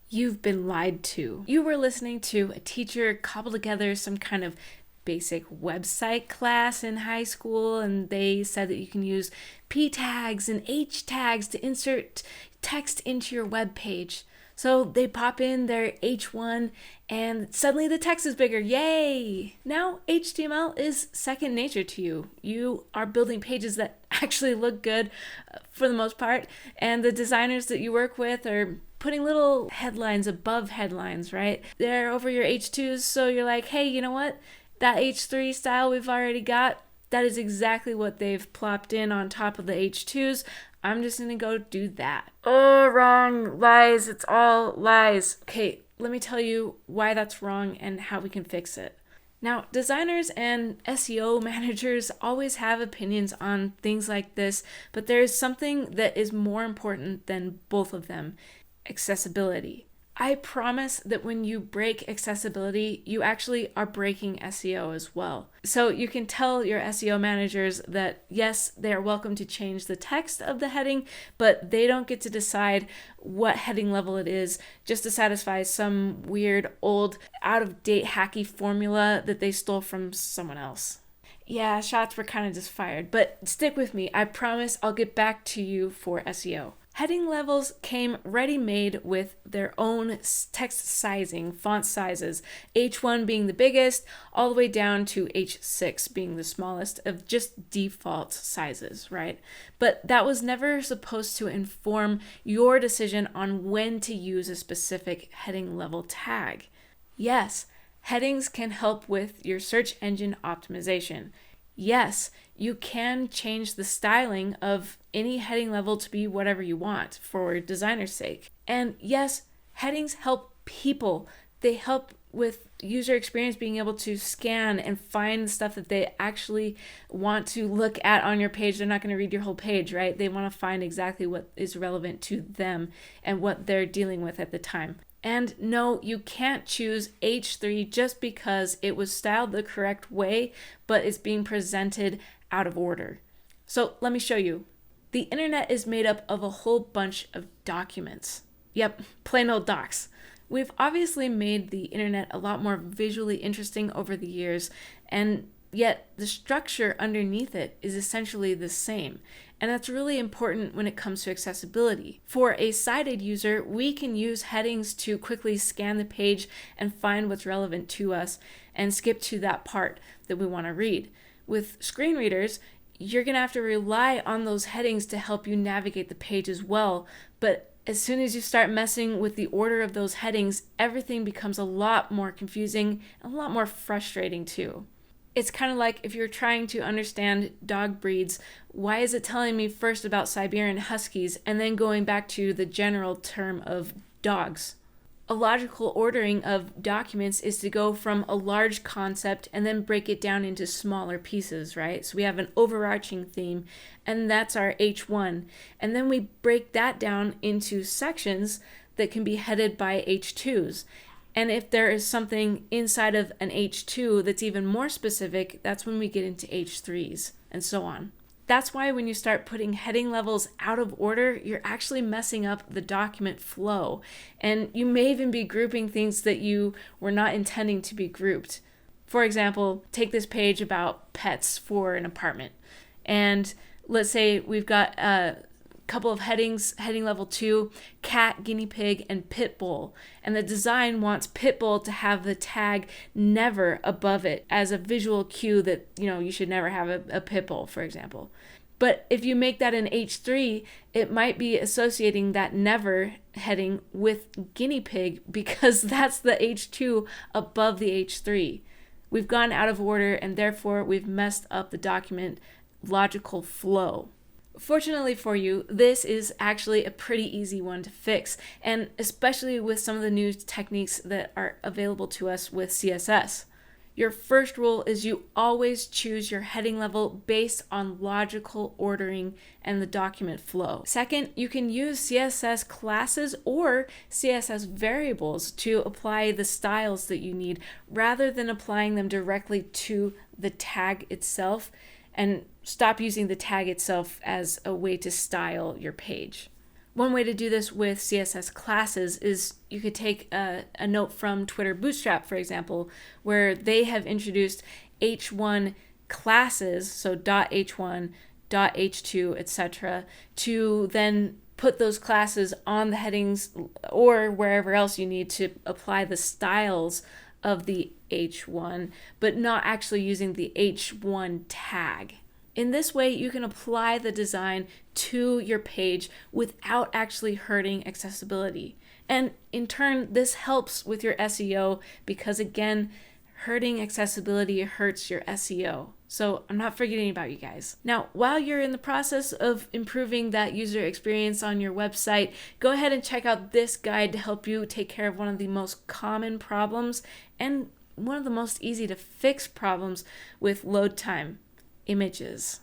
You've been lied to. You were listening to a teacher cobble together some kind of basic website class in high school, and they said that you can use P tags and H tags to insert text into your web page. So they pop in their H1 and suddenly the text is bigger. Yay! Now HTML is second nature to you. You are building pages that actually look good for the most part, and the designers that you work with are putting little headlines above headlines, right? They're over your H2s, so you're like, hey, you know what? That H3 style we've already got, that is exactly what they've plopped in on top of the H2s. I'm just gonna go do that. Oh, wrong. Lies. It's all lies. Okay, let me tell you why that's wrong and how we can fix it. Now, designers and SEO managers always have opinions on things like this, but there is something that is more important than both of them: accessibility. I promise that when you break accessibility, you actually are breaking SEO as well. So you can tell your SEO managers that yes, they are welcome to change the text of the heading, but they don't get to decide what heading level it is just to satisfy some weird, old, out-of-date, hacky formula that they stole from someone else. Yeah, shots were kind of just fired, but stick with me. I promise I'll get back to you for SEO. Heading levels came ready-made with their own text sizing, font sizes, H1 being the biggest, all the way down to H6 being the smallest of just default sizes, right? But that was never supposed to inform your decision on when to use a specific heading level tag. Yes, headings can help with your search engine optimization. Yes, you can change the styling of any heading level to be whatever you want for designer's sake. And yes, headings help people. They help with user experience, being able to scan and find stuff that they actually want to look at on your page. They're not going to read your whole page, right? They want to find exactly what is relevant to them and what they're dealing with at the time. And no, you can't choose H3 just because it was styled the correct way, but it's being presented out of order. So let me show you. The internet is made up of a whole bunch of documents. Yep, plain old docs. We've obviously made the internet a lot more visually interesting over the years, and yet the structure underneath it is essentially the same. And that's really important when it comes to accessibility. For a sighted user, we can use headings to quickly scan the page and find what's relevant to us and skip to that part that we want to read. With screen readers, you're going to have to rely on those headings to help you navigate the page as well. But as soon as you start messing with the order of those headings, everything becomes a lot more confusing and a lot more frustrating too. It's kind of like if you're trying to understand dog breeds, why is it telling me first about Siberian Huskies and then going back to the general term of dogs? A logical ordering of documents is to go from a large concept and then break it down into smaller pieces, right? So we have an overarching theme, and that's our H1. And then we break that down into sections that can be headed by H2s. And if there is something inside of an H2 that's even more specific, that's when we get into H3s and so on. That's why when you start putting heading levels out of order, you're actually messing up the document flow. And you may even be grouping things that you were not intending to be grouped. For example, take this page about pets for an apartment. And let's say we've got a couple of headings, heading level 2, cat, guinea pig, and pit bull. And the design wants pit bull to have the tag never above it as a visual cue that, you should never have a pit bull, for example. But if you make that an H3, it might be associating that never heading with guinea pig because that's the H2 above the H3. We've gone out of order and therefore we've messed up the document logical flow. Fortunately for you, this is actually a pretty easy one to fix, and especially with some of the new techniques that are available to us with CSS. Your first rule is you always choose your heading level based on logical ordering and the document flow. Second, you can use CSS classes or CSS variables to apply the styles that you need rather than applying them directly to the tag itself, and stop using the tag itself as a way to style your page. One way to do this with CSS classes is you could take a note from Twitter Bootstrap, for example, where they have introduced h1 classes, so .h1, .h2, etc., to then put those classes on the headings or wherever else you need to apply the styles of the h1, but not actually using the h1 tag. In this way, you can apply the design to your page without actually hurting accessibility. And in turn, this helps with your SEO because, again, hurting accessibility hurts your SEO. So I'm not forgetting about you guys. Now, while you're in the process of improving that user experience on your website, go ahead and check out this guide to help you take care of one of the most common problems and one of the most easy to fix problems with load time: images.